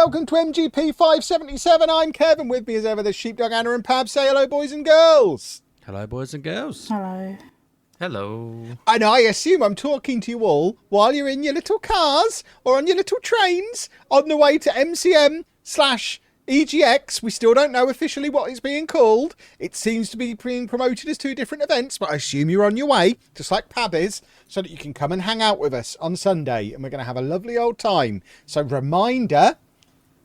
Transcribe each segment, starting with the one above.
welcome to MGP577. I'm Kevin. With me as ever, there's Sheepdog, Anna and Pab. Say hello, boys and girls. Hello, boys and girls. Hello. Hello. And I assume I'm talking to you all while you're in your little cars or on your little trains on the way to MCM/EGX. We still don't know officially what it's being called. It seems to be being promoted as two different events, but I assume you're on your way, just like Pab is, so that you can come and hang out with us on Sunday, and we're going to have a lovely old time. So reminder,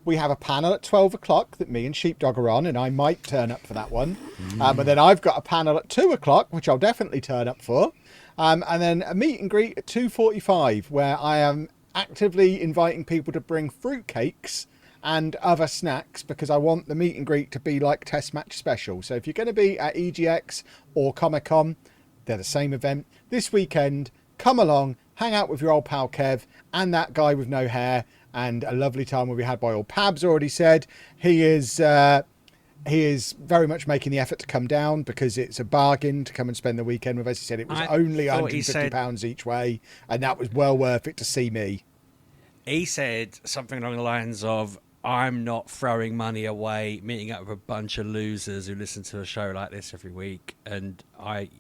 we have a panel at 12 o'clock that me and Sheepdog are on, and I might turn up for that one. And then I've got a panel at 2 o'clock, which I'll definitely turn up for. And then a meet and greet at 2:45, where I am actively inviting people to bring fruitcakes and other snacks, because I want the meet and greet to be like test match special. So if you're going to be at EGX or Comic-Con, they're the same event, this weekend, come along, hang out with your old pal Kev and that guy with no hair, and a lovely time will be had by all. Pab's already said he is very much making the effort to come down, because it's a bargain to come and spend the weekend with us. He said it was only £150 each way, and that was well worth it to see me. He said something along the lines of, I'm not throwing money away, meeting up with a bunch of losers who listen to a show like this every week. And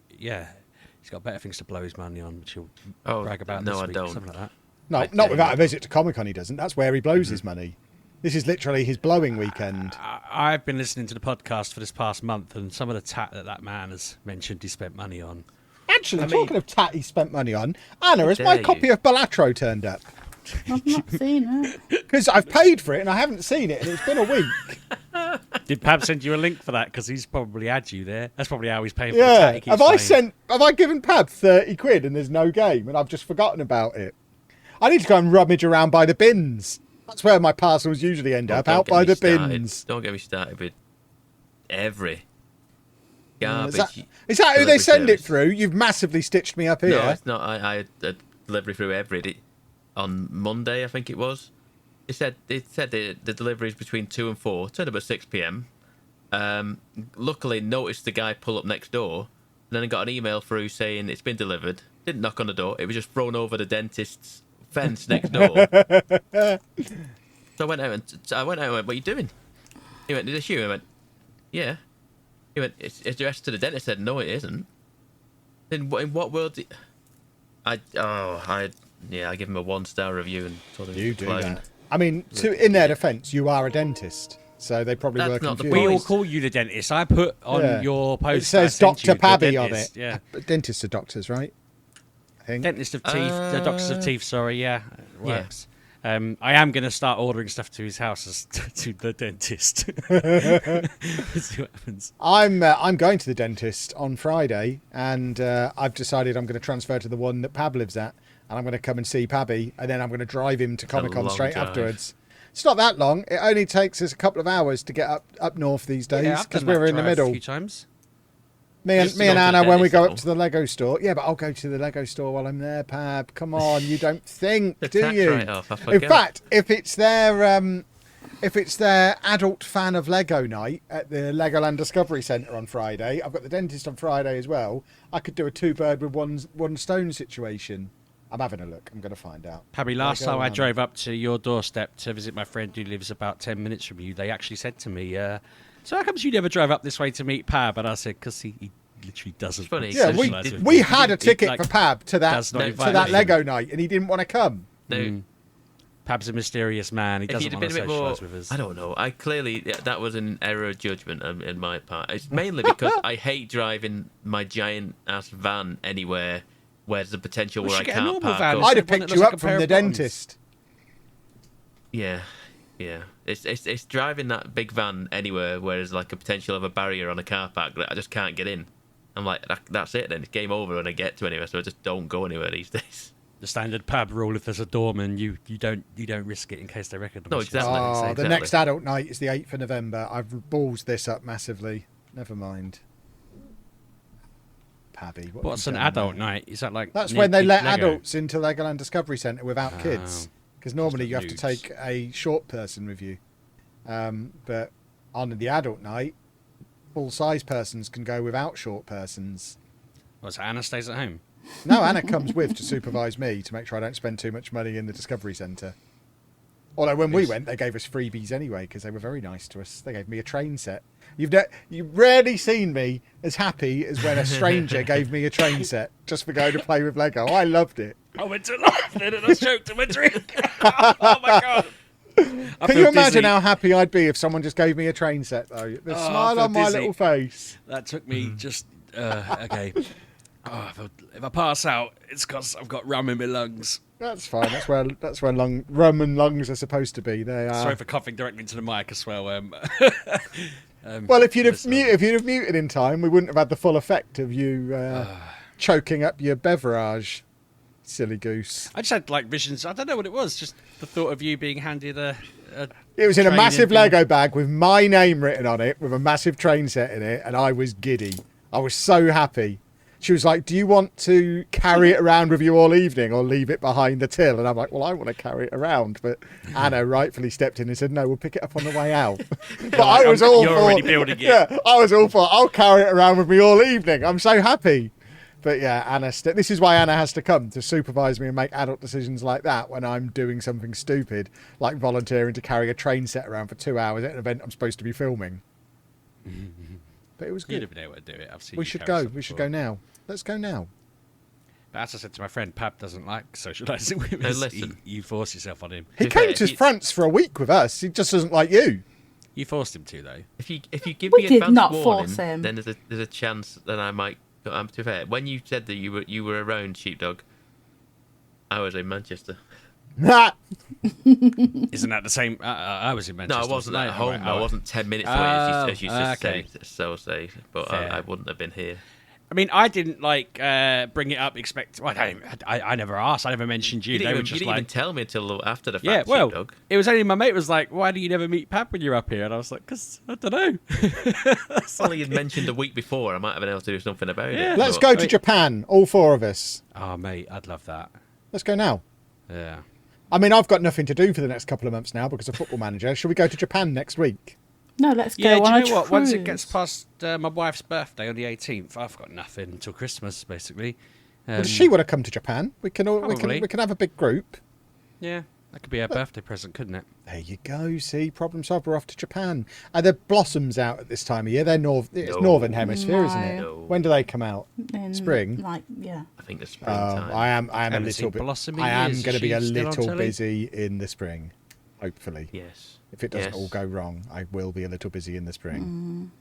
he's got better things to blow his money on, which he'll brag about this week. Something like that. No, not without a visit to Comic-Con, he doesn't. That's where he blows his money. This is literally his blowing weekend. I've been listening to the podcast for this past month, and some of the tat that man has mentioned he spent money on. Actually, talking of tat he spent money on, Anna, has my copy of Balatro turned up? I've not seen it. Because I've paid for it and I haven't seen it, and it's been a week. Did Pab send you a link for that? Because he's probably had you there. That's probably how he's paying for the tat he keeps playing. Have I given Pab 30 quid and there's no game, and I've just forgotten about it? I need to go and rummage around by the bins. That's where my parcels usually end up, out by the bins. Don't get me started with every garbage. Is that who they send it through? You've massively stitched me up here. No, it's not. I had a delivery through every on Monday, I think it was. It said the delivery is between 2 and 4. Turned up at 6 p.m. Luckily, noticed the guy pull up next door, and then I got an email through saying it's been delivered. Didn't knock on the door. It was just thrown over the dentist's fence next door. So I went out and went, "What are you doing?" He went, "Is this you?" I went, "Yeah." He went, "It's addressed to the dentist." I said, "No, it isn't." Then in what world? I give him a 1-star review and told him you do that. I mean, in their defence, you are a dentist, so they probably were confused. We all call you the dentist. I put on your post. It says Dr. Pabby on it. Yeah, dentists are doctors, right? I think. Dentist of teeth, doctors of teeth. Sorry, yeah, it works. Yeah. I am going to start ordering stuff to his house to the dentist. See what happens. I'm going to the dentist on Friday, and I've decided I'm going to transfer to the one that Pab lives at, and I'm going to come and see Pabby, and then I'm going to drive him to Comic-Con straight afterwards. It's not that long. It only takes us a couple of hours to get up north these days, because we're in the middle. A few times. Me and Anna, when we go up to the Lego store. Yeah, but I'll go to the Lego store while I'm there, Pab. Come on, you don't think, do you? In fact, if it's their adult fan of Lego night at the Legoland Discovery Centre on Friday, I've got the dentist on Friday as well, I could do a 2-bird with one stone situation. I'm having a look. I'm going to find out. Pabby, last time I drove up to your doorstep to visit my friend who lives about 10 minutes from you, they actually said to me, so how come you never drove up this way to meet Pab? And I said, because he literally doesn't. Funny. Yeah, we had a ticket for Pab to that Lego night, and he didn't want to come. No. Pab's a mysterious man. He doesn't want to socialise with us. I don't know. That was an error of judgment in my part. It's mainly because I hate driving my giant-ass van anywhere where there's a potential where I can't park. I'd have picked you up from the dentist. Yeah. It's driving that big van anywhere where there's like a potential of a barrier on a car park that I just can't get in. I'm like, that's it then. It's game over when I get to anywhere, so I just don't go anywhere these days. The standard Pab rule: if there's a doorman, you don't risk it in case they recognise. No, exactly. Oh, the next adult night is the 8th of November. I've ballsed this up massively. Never mind. Pabby, what's an adult night? Is that like that's when they let adults into Legoland Discovery Centre without kids? Because normally you have to take a short person with you. But on the adult night, full-size persons can go without short persons. So Anna stays at home? No, Anna comes with to supervise me to make sure I don't spend too much money in the Discovery Centre. Although when we went, they gave us freebies anyway because they were very nice to us. They gave me a train set. You've rarely seen me as happy as when a stranger gave me a train set just for going to play with Lego. I loved it. I went to London and I choked on my drink. Oh my god! Can you imagine how happy I'd be if someone just gave me a train set, though? The smile on my little face. That took me just... okay. Oh, if I pass out, it's because I've got rum in my lungs. That's fine. That's where rum and lungs are supposed to be. They are. Sorry for coughing directly into the mic as well. Well, if you'd have muted in time, we wouldn't have had the full effect of you choking up your beverage. Silly goose. I just had like visions. I don't know what it was. Just the thought of you being handed a It was in a train massive and Lego bag with my name written on it, with a massive train set in it, and I was giddy. I was so happy. She was like, do you want to carry it around with you all evening or leave it behind the till? And I'm like, well, I want to carry it around. But Anna rightfully stepped in and said, no, we'll pick it up on the way out. But I was all You're for... already building it. Yeah, I was all for, I'll carry it around with me all evening. I'm so happy. But yeah, Anna, this is why Anna has to come to supervise me and make adult decisions like that when I'm doing something stupid, like volunteering to carry a train set around for 2 hours at an event I'm supposed to be filming. But it was good. You'd have been able to do it. I've seen We you should carry go. stuff We should before. go now. Let's go now. But as I said to my friend, Pab doesn't like socialising with No, us. listen. You force yourself on him. He To be came fair, to he- France for a week with us. He just doesn't like you. You forced him to, though. If you give We me did advance not warning, force him. then there's a chance that I might. To be fair, when you said that you were around Sheepdog, I was in Manchester. Isn't that the same? I was in No, Manchester. I wasn't at home. Right, I wasn't 10 minutes away, as you just okay. say. But Fair. I wouldn't have been here. I mean, I didn't bring it up. Well, I never asked. I never mentioned you. You They didn't, were even, just you didn't like, even tell me until after the fact, yeah. Well, Sheepdog. it was only my mate was like, "Why do you never meet Pab when you're up here?" And I was like, "Cause I don't know." If only you'd mentioned a week before, I might have been able to do something about Yeah. it. Let's but- go to Japan, all four of us. Oh, mate, I'd love that. Let's go now. Yeah. I mean, I've got nothing to do for the next couple of months now because of Football Manager. Shall we go to Japan next week? No, let's go Yeah, on do a you know what? Once it cruise. gets past my wife's birthday on the 18th, I've got nothing until Christmas, basically. Well, does she want to come to Japan? We can Probably. we can have a big group. Yeah, that could be her birthday present, couldn't it? There you go. See, problem solved. We're off to Japan. Are there blossoms out at this time of year? They're it's No. northern hemisphere, isn't it? No. When do they come out? In, Spring? Like, yeah. I think the springtime. I am a Haven't little seen bit. Blossom in I am years. going to Is be a she still on little telly? busy in the spring. Hopefully, Yes. if it doesn't Yes. all go wrong, I will be a little busy in the spring.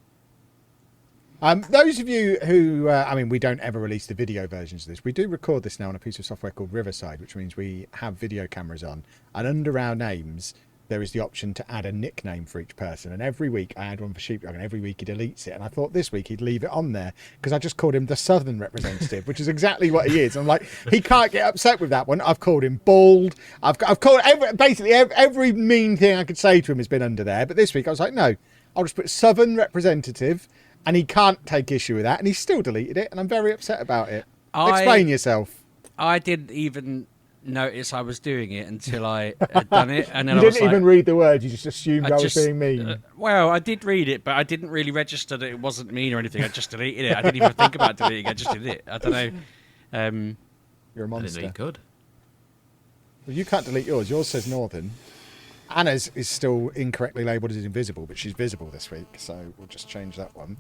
Those of you who, we don't ever release the video versions of this. We do record this now on a piece of software called Riverside, which means we have video cameras on. And under our names, there is the option to add a nickname for each person. And every week I add one for Sheepdog, and every week he deletes it. And I thought this week he'd leave it on there because I just called him the Southern representative, which is exactly what he is. I'm like, he can't get upset with that one. I've called him bald. I've called every mean thing I could say to him has been under there. But this week I was like, no, I'll just put Southern representative. And he can't take issue with that, and he still deleted it, and I'm very upset about it. Explain yourself. I didn't even notice I was doing it until I had done it, and then You I was didn't even like, read the words, you just assumed I was being mean. well, I did read it, but I didn't really register that it wasn't mean or anything. I just deleted it. I didn't even think about deleting it. I just did it. I don't know. You're a I didn't know monster. you could. Well, you can't delete yours. Yours says Northern. Anna's is still incorrectly labelled as invisible, but she's visible this week, so we'll just change that one.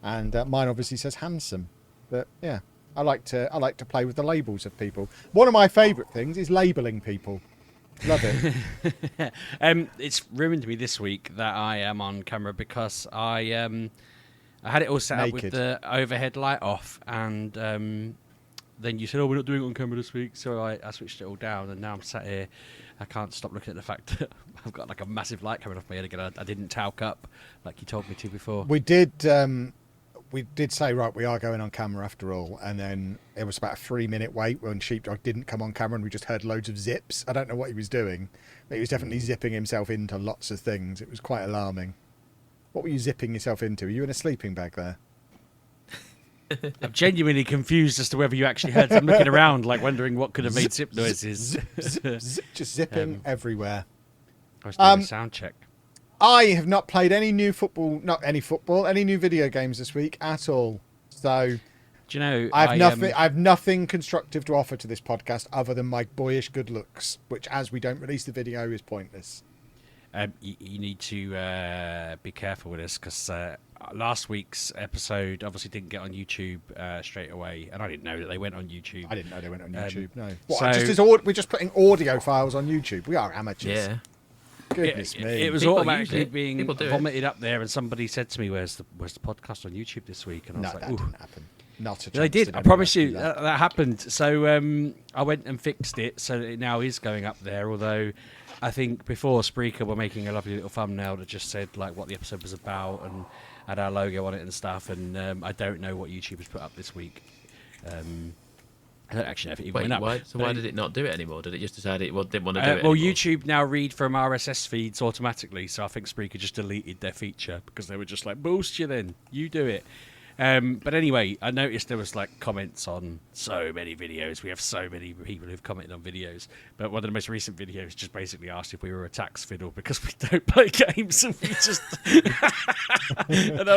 And mine obviously says handsome. But yeah, I like to play with the labels of people. One of my favourite things is labelling people. Love it. It's ruined me this week that I am on camera because I had it all set up with Naked. the overhead light off, and then you said, "Oh, we're not doing it on camera this week," so I switched it all down, and now I'm sat here. I can't stop looking at the fact that I've got like a massive light coming off my head again. I didn't talc up like you told me to before. We did say, right, we are going on camera after all, and then it was about a 3-minute wait when Sheepdog didn't come on camera, and we just heard loads of zips. I don't know what he was doing, but he was definitely zipping himself into lots of things. It was quite alarming. What were you zipping yourself into? Were you in a sleeping bag there? I'm genuinely confused as to whether you actually heard. I'm looking around, like wondering what could have made zip noises. Zip, just zipping everywhere. I was doing a sound check. I have not played any new video games this week at all. So Do you know? I have nothing constructive to offer to this podcast other than my boyish good looks, which, as we don't release the video, is pointless. You need to be careful with this because last week's episode obviously didn't get on YouTube straight away, and I didn't know that they went on YouTube. I didn't know they went on YouTube. No, we're just putting audio files on YouTube. We are amateurs. Yeah. Goodness me. It was People automatically use it. being People do it. vomited up there, and somebody said to me, "Where's the podcast on YouTube this week?" And I No, was like, that "Ooh." didn't happen. Not a chance. They did. did I anyone promise else you do that. that happened. So I went and fixed it, so that it now is going up there. Although I think before Spreaker were making a lovely little thumbnail that just said like what the episode was about and had our logo on it and stuff. And I don't know what YouTube has put up this week. I don't actually know if it even Wait, went up. why did it not do it anymore? Did it just decide it didn't want to do it Well, anymore? YouTube now read from RSS feeds automatically, so I think Spreaker just deleted their feature because they were just like, "Boost you then, you do it." But anyway, I noticed there was like comments on so many videos. We have so many people who've commented on videos. But one of the most recent videos just basically asked if we were a tax fiddle because we don't play games and we just. And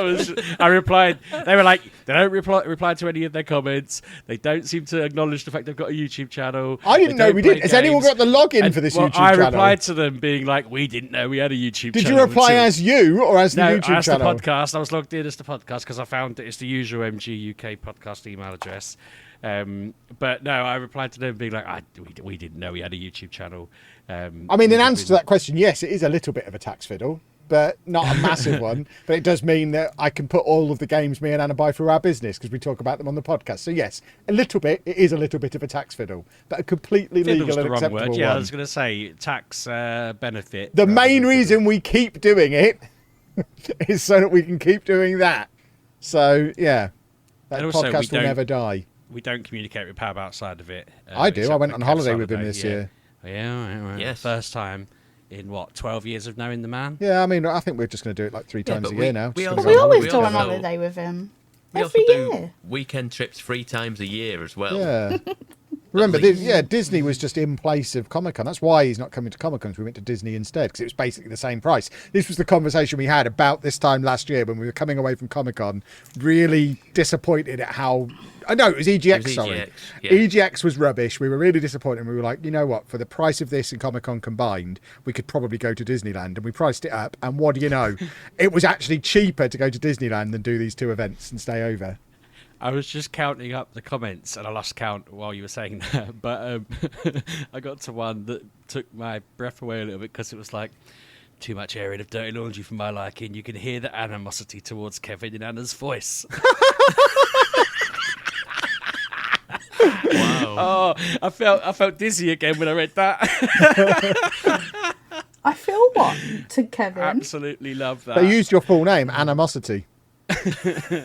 I replied. They were like, they don't reply to any of their comments. They don't seem to acknowledge the fact they've got a YouTube channel. I didn't know we did. Has anyone got the login for this YouTube I channel? replied to them being like, we didn't know we had a YouTube channel. Did you reply as you or as the No, YouTube as channel? the podcast. I was logged in as the podcast because I found that it's the usual MGUK podcast email address. But no, I replied to them being like, we didn't know we had a YouTube channel. I mean, in answer to that question, yes, it is a little bit of a tax fiddle, but not a massive one. But it does mean that I can put all of the games me and Anna buy for our business because we talk about them on the podcast. So yes, a little bit. It is a little bit of a tax fiddle, but a completely Fiddle's legal and the wrong acceptable word. Yeah, one. I was going to say tax benefit. The rather main than reason we keep doing it is so that we can keep doing that. So yeah, that And also, we podcast will don't- never die. we don't communicate with Pab outside of it. I do. except I went for on Kev holiday with him Soliday, this yeah. year. Yeah. Yes. First time in 12 years of knowing the man. Yeah, I mean, I think we're just going to do it like 3 times but a year now. we Just also- gonna But we go on always we go on also- holiday with him. We Every also year. do weekend trips 3 times a year as well. Yeah. Remember, Disney was just in place of Comic-Con. That's why he's not coming to Comic-Con. We went to Disney instead because it was basically the same price. This was the conversation we had about this time last year when we were coming away from Comic-Con, really disappointed at how... No, it was EGX, It was sorry. EGX, yeah. EGX was rubbish. We were really disappointed. And we were like, you know what? For the price of this and Comic-Con combined, we could probably go to Disneyland. And we priced it up. And what do you know? It was actually cheaper to go to Disneyland than do these 2 events and stay over. I was just counting up the comments and I lost count while you were saying that. But I got to one that took my breath away a little bit because it was like, too much airing of dirty laundry for my liking. You can hear the animosity towards Kevin in Anna's voice. Wow. Oh, I felt dizzy again when I read that. I feel what to Kevin? Absolutely love that. They used your full name, Animosity.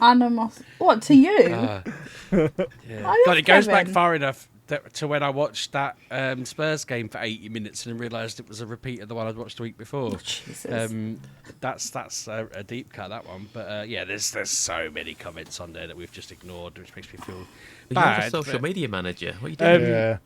Animos. What to you? Yeah. I God, love it goes back Kevin. far enough to when I watched that Spurs game for 80 minutes and realised it was a repeat of the one I'd watched the week before. Jesus. That's a deep cut, that one. But yeah, there's so many comments on there that we've just ignored, which makes me feel You're bad. a social but media manager. What are you doing? Yeah.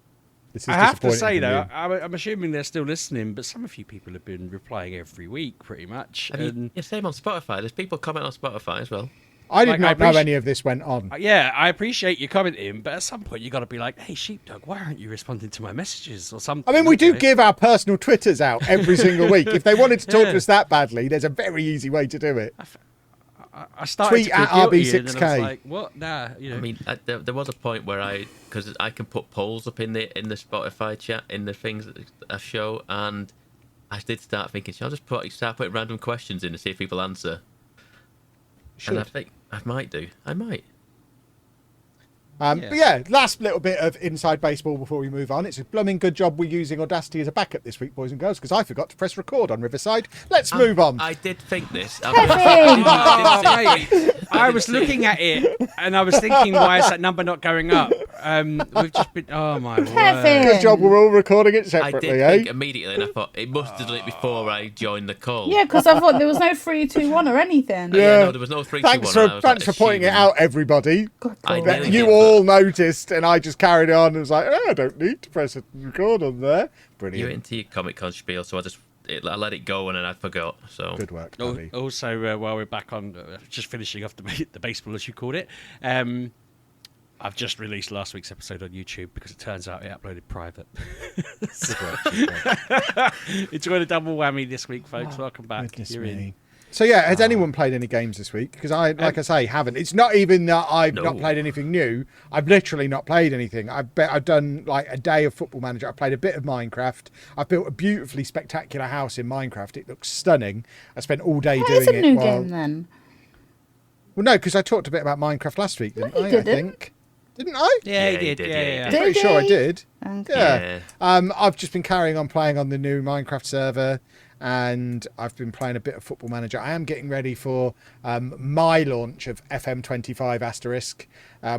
This is I have to disappointing say, from though, you. I'm assuming they're still listening, but some of you people have been replying every week, pretty much. And Yeah, same on Spotify. There's people comment on Spotify as well. I did like, not I know appreciate- any of this went on. yeah, I appreciate you commenting, but at some point you got to be like, "Hey, Sheepdog, why aren't you responding to my messages or something?" I mean, we do Okay. give our personal Twitters out every single week. If they wanted to talk to us that badly, there's a very easy way to do it. I started Tweet to feel at guilty, and then I was RB6K. like, what? Nah, you know. I mean, there was a point where because I can put polls up in the Spotify chat in the things that I show, and I did start thinking, shall I just start putting random questions in to see if people answer? And I Should. think I might do. I might. But yeah, last little bit of inside baseball before we move on. It's a blooming good job we're using Audacity as a backup this week, boys and girls, because I forgot to press record on Riverside. Let's move on. I did think this. Oh, mate, I was looking at it and I was thinking, why is that number not going up? We've just been. Oh my Kevin. word! Good job we're all recording it I separately, did eh? think immediately, and I thought it must have done it before I joined the call. Yeah, because I thought there was no 3, 2, 1 or anything. Yeah. No, there was no 3, 2, 1. Thanks for pointing it out, everybody. God, I God. nearly You did, all noticed, and I just carried on and was like, I don't need to press record on there. You're Brilliant. into your Comic Con spiel, so I let it go and then I forgot. So Good work, Al- buddy. Also, while we're back on, just finishing off the baseball as you called it, I've just released last week's episode on YouTube because it turns out it uploaded private. Enjoy the double whammy this week, folks. Welcome back. Goodness You're me. in. So yeah, has anyone played any games this week? Because I, like I say, haven't. It's not even that I've not played anything new. I've literally not played anything. I've done like a day of Football Manager. I've played a bit of Minecraft. I've built a beautifully spectacular house in Minecraft. It looks stunning. I spent all day doing It's a it. new game then. Well, no, because I talked a bit about Minecraft last week, didn't I? didn't. I think. Didn't I? Yeah, Yeah, he you did. did, Yeah, yeah, yeah. I'm Did pretty sure I he? did. Okay. Yeah. I've just been carrying on playing on the new Minecraft server, and I've been playing a bit of Football Manager. I am getting ready for my launch of FM25 Asterisk,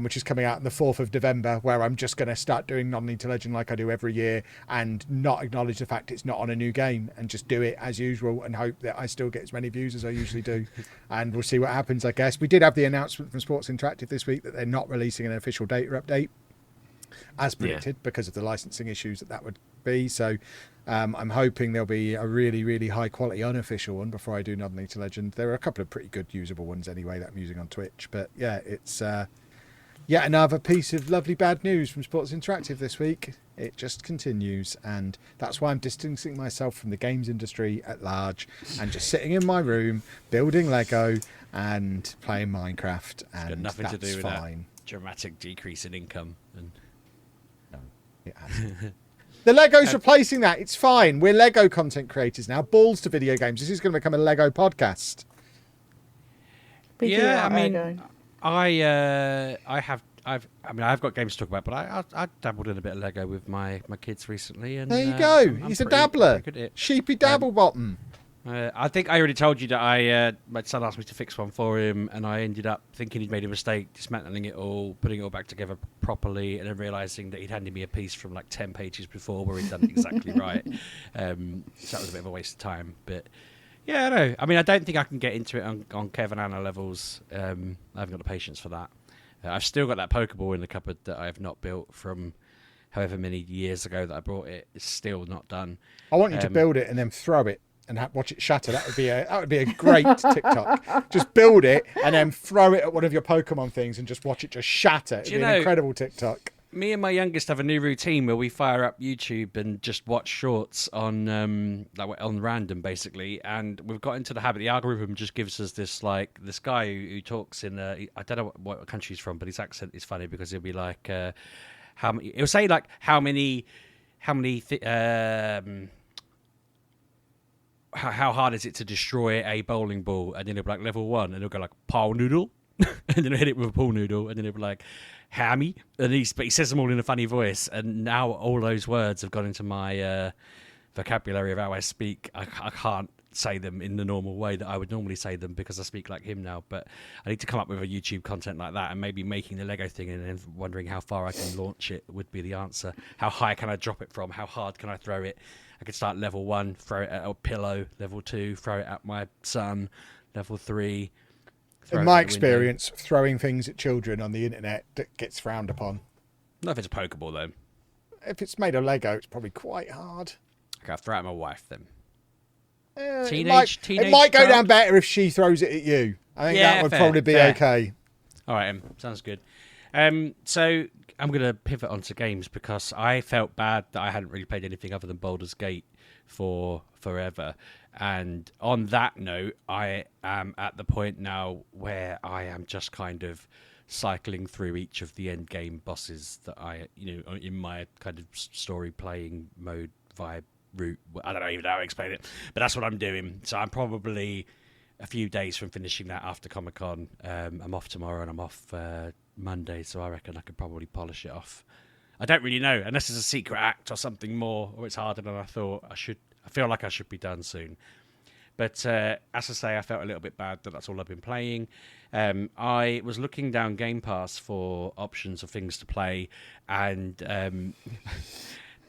which is coming out on the 4th of November, where I'm just going to start doing Non-League to Legend like I do every year and not acknowledge the fact it's not on a new game and just do it as usual and hope that I still get as many views as I usually do. And we'll see what happens, I guess. We did have the announcement from Sports Interactive this week that they're not releasing an official data update, as predicted, because of the licensing issues that would be. So I'm hoping there'll be a really, really high quality unofficial one before I do Non-League to Legend. There are a couple of pretty good usable ones anyway that I'm using on Twitch. But yeah, it's yet another piece of lovely bad news from Sports Interactive this week. It just continues, and that's why I'm distancing myself from the games industry at large and just sitting in my room building Lego and playing Minecraft, and Got nothing to that's do with fine. that dramatic decrease in income. And It hasn't. The Lego's replacing that. It's fine. We're Lego content creators now. Balls to video games. This is going to become a Lego podcast. We do yeah, I like mean, Lego. I've got games to talk about, but I dabbled in a bit of Lego with my kids recently, and There you I'm go. He's a pretty dabbler. good at it. Sheepy dabble bottom. I think I already told you that my son asked me to fix one for him, and I ended up thinking he'd made a mistake, dismantling it all, putting it all back together properly, and then realising that he'd handed me a piece from like 10 pages before where he'd done it exactly right. So that was a bit of a waste of time. But yeah, no, I mean, I don't think I can get into it on Kevin Anna levels. I haven't got the patience for that. I've still got that Pokeball in the cupboard that I have not built from however many years ago that I brought it. It's still not done. I want you to build it and then throw it and watch it shatter. That would be a great TikTok. Just build it and then throw it at one of your Pokemon things and just watch it just shatter. It'd be an incredible TikTok. Me and my youngest have a new routine where we fire up YouTube and just watch shorts on on random, basically. And we've got into the habit. The algorithm just gives us this guy who talks in I don't know what country he's from, but his accent is funny because he'll be like he'll say like how hard is it to destroy a bowling ball, and then he'll be like level 1, and he'll go like pool noodle, and then he'll hit it with a pool noodle, and then he'll be like hammy, and but he says them all in a funny voice, and now all those words have gone into my vocabulary of how I speak. I can't say them in the normal way that I would normally say them because I speak like him now, but I need to come up with a YouTube content like that, and maybe making the Lego thing and then wondering how far I can launch it would be the answer. How high can I drop it from? How hard can I throw it? I could start level 1, throw it at a pillow. Level 2, throw it at my son. Level 3, in my experience, throwing things at children on the internet that gets frowned upon. Not if it's a Pokeball though. If it's made of Lego, it's probably quite hard. Okay, I'll throw it at my wife then. It might go down better if she throws it at you. I think that would probably be okay. All right, sounds good. So I'm going to pivot onto games because I felt bad that I hadn't really played anything other than Baldur's Gate for forever. And on that note, I am at the point now where I am just kind of cycling through each of the end game bosses that I, in my kind of story playing mode vibe route. I don't even know how to explain it, but that's what I'm doing. So I'm probably a few days from finishing that after Comic-Con. I'm off tomorrow and I'm off Monday, so I reckon I could probably polish it off. I don't really know, unless it's a secret act or something more, or it's harder than I thought. I feel like I should be done soon. But as I say, I felt a little bit bad that that's all I've been playing. I was looking down Game Pass for options of things to play, and a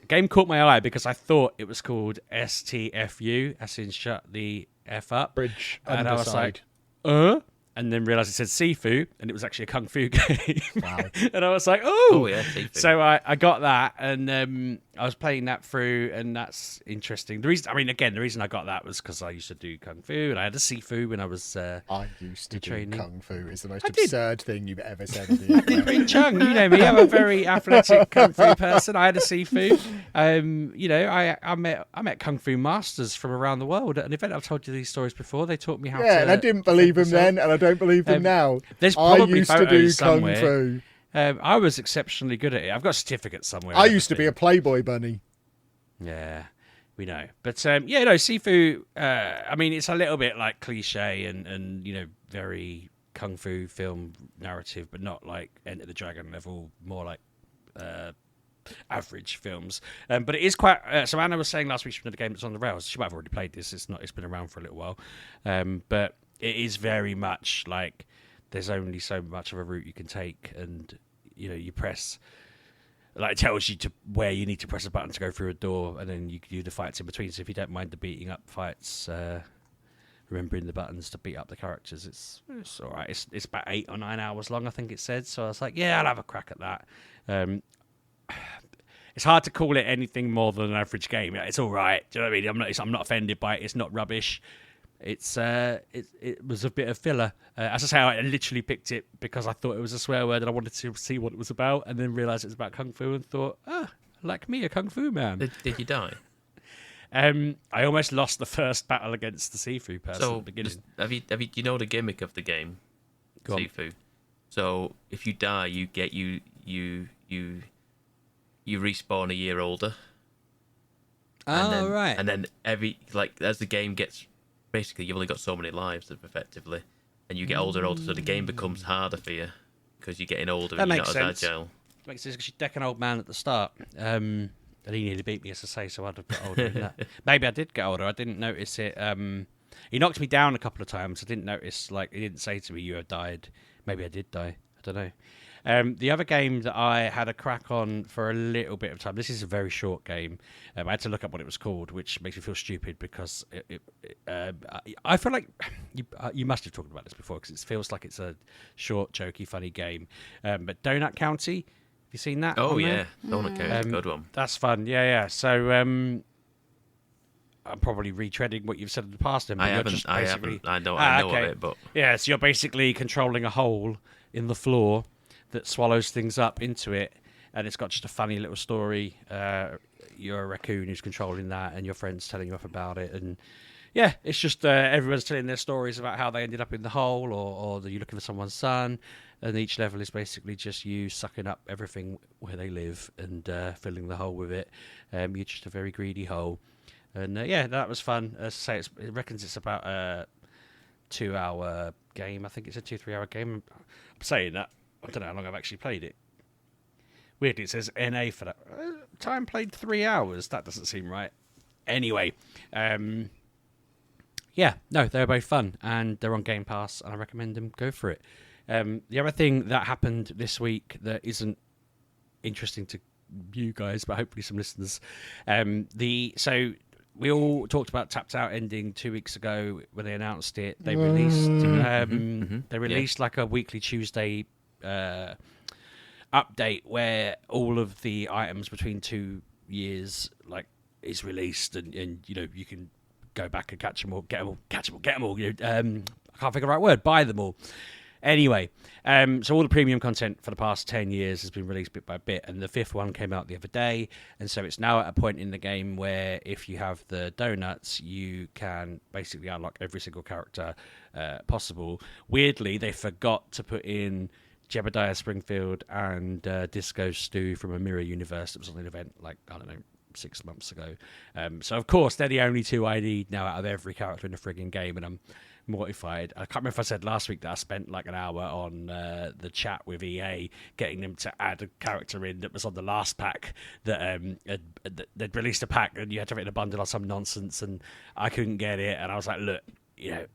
game caught my eye because I thought it was called STFU, as in shut the F up. Bridge and I was like, and then realised it said Sifu, and it was actually a Kung Fu game. Wow. And I was like, oh yeah, Sifu. So I got that, and I was playing that through, and that's interesting. The reason I got that was because I used to do kung fu, and I had a Sifu when I was. I used to do training. kung fu. It's the most absurd thing you've ever said. In I did Wing Chun. You know me. I'm a very athletic kung fu person. I had a Sifu. I met kung fu masters from around the world at an event. I've told you these stories before. They taught me how to. Yeah, and I didn't believe him then, and I don't believe them now. There's I probably used to do photos kung somewhere. fu. I was exceptionally good at it. I've got certificates somewhere. I used to be a Playboy bunny. Yeah, we know. But Sifu. It's a little bit like cliche and very kung fu film narrative, but not like Enter the Dragon level. More like average films. But it is quite. So Anna was saying last week she played a game that's on the rails. She might have already played this. It's not. It's been around for a little while. But it is very much like there's only so much of a route you can take, and you press. Like it tells you where you need to press a button to go through a door, and then you can do the fights in between. So if you don't mind the beating up fights, remembering the buttons to beat up the characters, it's all right. It's about 8 or 9 hours long, I think it said. So I was like, yeah, I'll have a crack at that. It's hard to call it anything more than an average game. It's all right. Do you know what I mean? I'm not offended by it. It's not rubbish. It was a bit of filler. As I say, I literally picked it because I thought it was a swear word and I wanted to see what it was about, and then realised it was about kung fu and thought, like me, a kung fu man. Did you die? I almost lost the first battle against the Sifu person at the beginning. Have you the gimmick of the game, Sifu? So if you die, you get you respawn a year older. Right. And then as the game gets. Basically, you've only got so many lives, effectively, and you get older and older, so the game becomes harder for you because you're getting older and you're not as agile. That makes sense because you deck an old man at the start, and he nearly beat me, as I say, so I'd have got older than that. Maybe I did get older. I didn't notice it. He knocked me down a couple of times. I didn't notice. He didn't say to me, "You have died." Maybe I did die. I don't know. The other game that I had a crack on for a little bit of time. This is a very short game. I had to look up what it was called, which makes me feel stupid because I feel like you must have talked about this before because it feels like it's a short, jokey, funny game. But Donut County, have you seen that? Oh yeah, Donut County, good one. That's fun. Yeah. So I'm probably retreading what you've said in the past. I haven't. I know of it, but yeah. So you're basically controlling a hole in the floor that swallows things up into it, and it's got just a funny little story. You're a raccoon who's controlling that, and your friend's telling you up about it, and yeah, it's just everyone's telling their stories about how they ended up in the hole, or you're looking for someone's son, and each level is basically just you sucking up everything where they live and filling the hole with it. You're just a very greedy hole, and that was fun. As I say, it reckons it's about a 2-hour game. I think it's a 2-3 hour game. I'm saying that. I don't know how long I've actually played it. Weirdly, it says NA for that. Time played 3 hours. That doesn't seem right. Anyway, they're both fun, and they're on Game Pass, and I recommend them. Go for it. The other thing that happened this week that isn't interesting to you guys, but hopefully some listeners. We all talked about Tapped Out ending 2 weeks ago when they announced it. They released like a weekly Tuesday update where all of the items between 2 years is released, and you can go back and catch them all, get them all. I can't think of the right word. Buy them all. Anyway, so all the premium content for the past 10 years has been released bit by bit, and the 5th one came out the other day, and so it's now at a point in the game where if you have the donuts, you can basically unlock every single character possible. Weirdly, they forgot to put in Jebediah Springfield and Disco Stu from a mirror universe that was on an event 6 months ago. So of course they're the only 2 I need now out of every character in the frigging game, and I'm mortified. I can't remember if I said last week that I spent an hour on the chat with EA getting them to add a character in that was on the last pack that they'd released a pack and you had to have it in a bundle or some nonsense, and I couldn't get it, and I was like, look,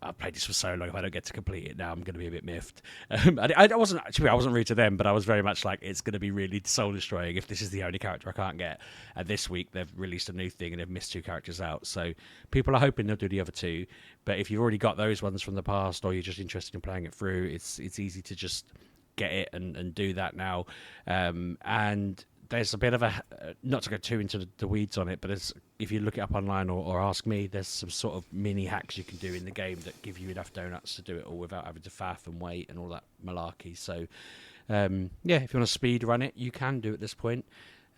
I've played this for so long. If I don't get to complete it now, I'm going to be a bit miffed. I wasn't rude to them, but I was very much like, it's going to be really soul destroying if this is the only character I can't get. And this week they've released a new thing and they've missed 2 characters out. So people are hoping they'll do the other 2. But if you've already got those ones from the past, or you're just interested in playing it through, it's easy to just get it and do that now. And there's a bit of a, not to go too into the weeds on it, but if you look it up online or ask me, there's some sort of mini hacks you can do in the game that give you enough donuts to do it all without having to faff and wait and all that malarkey. So, if you want to speed run it, you can do at this point.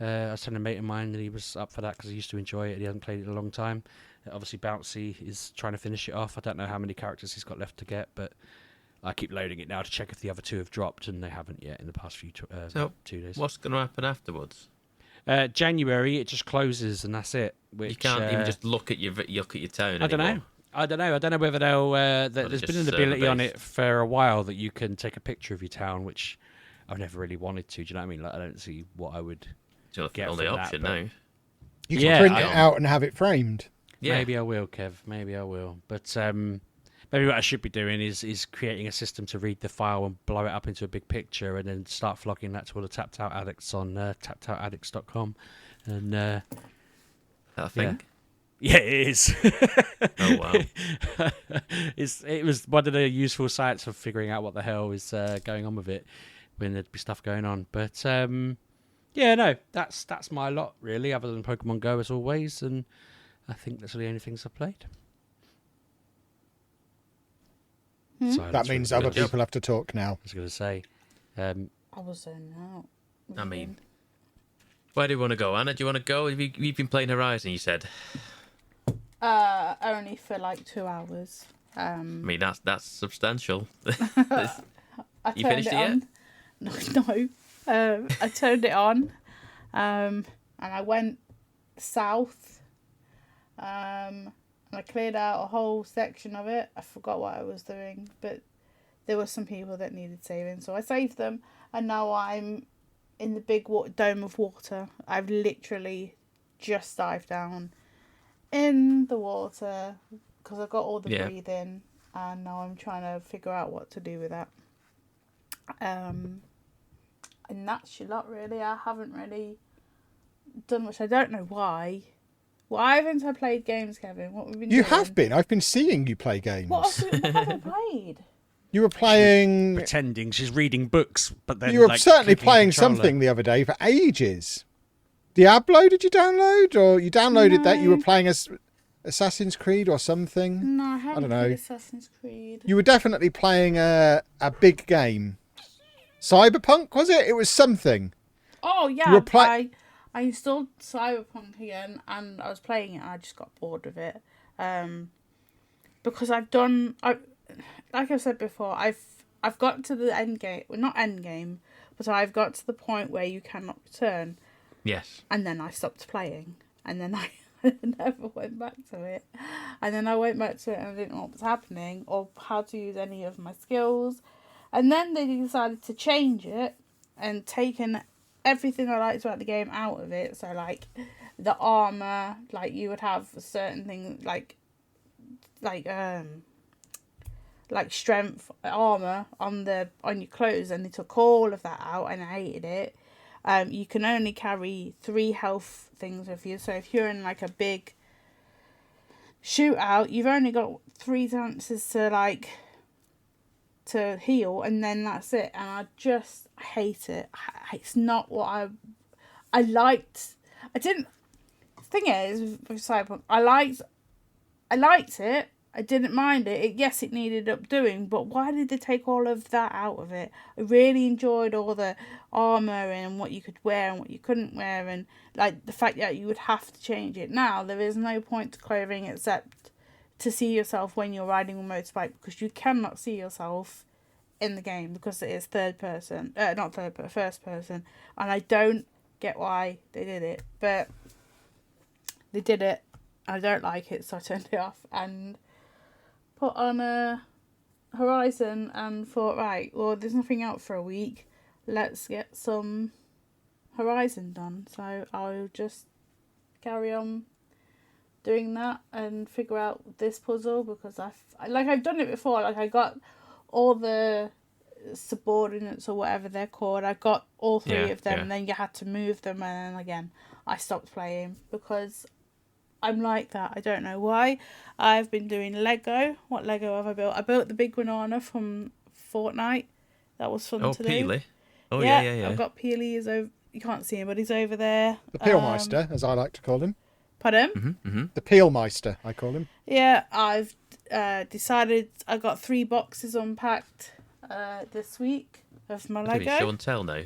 I was telling a mate of mine that he was up for that because he used to enjoy it. He hasn't played it in a long time. Obviously, Bouncy is trying to finish it off. I don't know how many characters he's got left to get, but I keep loading it now to check if the other two have dropped, and they haven't yet in the past few 2 days. What's going to happen afterwards? January, it just closes, and that's it. Which, you can't even just look at your town. I don't know. I don't know whether they'll. There's been an ability on it for a while that you can take a picture of your town, which I've never really wanted to. Do you know what I mean? Like, I don't see what I would get only from option that, now. You can print it out and have it framed. Yeah. Maybe I will, Kev. Maybe I will. But maybe what I should be doing is creating a system to read the file and blow it up into a big picture, and then start flogging that to all the tapped out addicts on tappedoutaddicts.com. And that a thing? Yeah, it is. Oh wow! It was one of the useful sites for figuring out what the hell is going on with it when there'd be stuff going on. But that's my lot really, other than Pokemon Go as always, and I think that's the only things I've played. So that means other people have to talk now. I was going to say. I was zoning out. I mean, where do you want to go, Anna? Do you want to go? You've been playing Horizon, you said. Only for like 2 hours. I mean, that's substantial. I You finished it yet? No. I turned it on, and I went south, and I cleared out a whole section of it. I forgot what I was doing, but there were some people that needed saving, so I saved them, and now I'm in the big dome of water. I've literally just dived down in the water because I got all the breathing, and now I'm trying to figure out what to do with that. And that's your lot, really. I haven't really done much. I don't know why. Why haven't I played games, Kevin? What have we been doing? You have been. I've been seeing you play games. What have I played? You were playing... Pretending she's reading books, but then... You were certainly playing something the other day for ages. Diablo, did you download? Or you downloaded that you were playing as Assassin's Creed or something? No, I haven't know. played Assassin's Creed. You were definitely playing a big game. Cyberpunk, was it? It was something. Oh, yeah. You were I installed Cyberpunk again, and I was playing it, and I just got bored of it. Because like I said before, I've got to the end game. Well, not end game, but I've got to the point where you cannot return. Yes. And then I stopped playing, and then I never went back to it. And then I went back to it, and I didn't know what was happening or how to use any of my skills. And then they decided to change it and taken everything I liked about the game out of it. So, like, the armor, like, you would have certain things, like strength armor on your clothes, and they took all of that out, and I hated it. You can only carry 3 health things with you. So if you're in like a big shootout, you've only got 3 chances to heal, and then that's it. And I just hate it. It's not what I liked. The thing is with Cyberpunk, I liked it. I didn't mind it. Yes, it needed updoing, but why did they take all of that out of it? I really enjoyed all the armor and what you could wear and what you couldn't wear, and like the fact that you would have to change it. Now there is no point to clothing except to see yourself when you're riding a motorbike, because you cannot see yourself in the game because it is first person, and I don't get why they did it, but they did it. I don't like it, so I turned it off and put on a Horizon and thought, right, well, there's nothing out for a week. Let's get some Horizon done. So I'll just carry on doing that and figure out this puzzle, because I've done it before. Like, I got all the subordinates or whatever they're called. I got all 3 of them, and then you had to move them, and then again I stopped playing because I'm like that. I don't know why. I've been doing Lego. What Lego have I built? I built the big banana from Fortnite. That was fun to do. Peely. Oh, yeah. I've got Peely You can't see him, but he's over there. The Peelmeister, as I like to call him. Pardon? The Peelmeister, I call him. Yeah, I've decided I got 3 boxes unpacked this week of my Maybe Lego. show and tell now.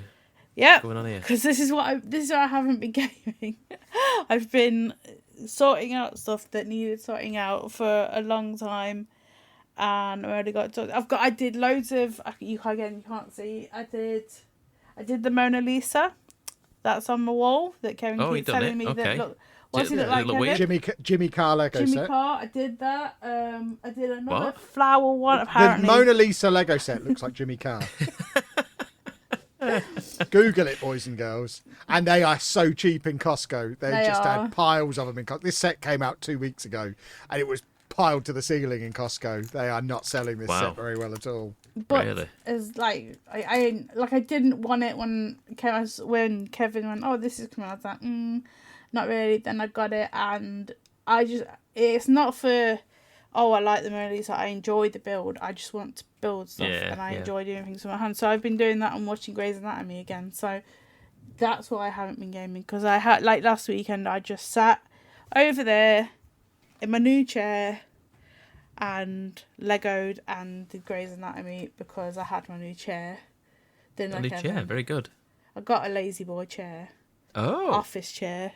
Yeah, What's going on here? because this is what I haven't been gaming. I've been sorting out stuff that needed sorting out for a long time, and I already got. I did loads of. You can't see. I did the Mona Lisa. That's on the wall that Kevin keeps telling me that look. What's he look like? Jimmy Carr Lego Jimmy set. Carr. I did that. I did another flower one. Apparently, The Mona Lisa Lego set looks like Jimmy Carr. Google it, boys and girls. And they are so cheap in Costco. They just had piles of them in Costco. This set came out 2 weeks ago, and it was piled to the ceiling in Costco. They are not selling this set very well at all. But Really? it's like I didn't want it when Kevin went, oh, this is coming out. I was like, not really. Then I got it, and it's not for, oh, I like the Mona Lisa. I enjoy the build. I just want to build stuff, and I enjoy doing things with my hands. So I've been doing that and watching Grey's Anatomy again. So that's why I haven't been gaming, because I had, like, last weekend I just sat over there in my new chair and Legoed and did Grey's Anatomy because I had my new chair. A new chair, very good. I got a lazy boy chair. Oh. Office chair.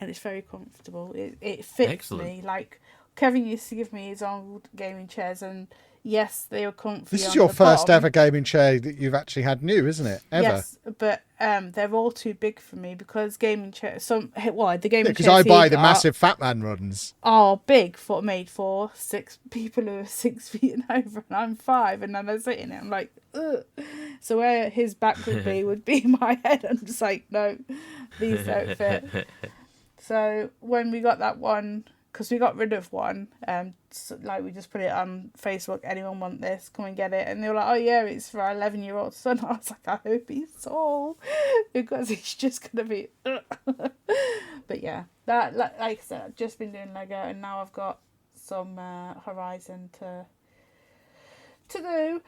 And it's very comfortable. It fits me. Like, Kevin used to give me his old gaming chairs, and yes, they were comfy. This is your first ever gaming chair that you've actually had new, isn't it? Ever? Yes, but they're all too big for me because gaming chairs. The gaming chairs. Because I buy the massive Fat Man runs. Are big made for 6 people who are 6 feet and over, and I'm 5, and then I sit in it. I'm like, ugh. So where his back would be my head. I'm just like, no, these don't fit. So when we got that one, because we got rid of one, we just put it on Facebook, anyone want this, come and get it. And they were like, oh yeah, it's for our 11-year-old son. I was like, I hope he's tall, because he's just going to be... But yeah, that, like I said, I've just been doing Lego, and now I've got some Horizon to do.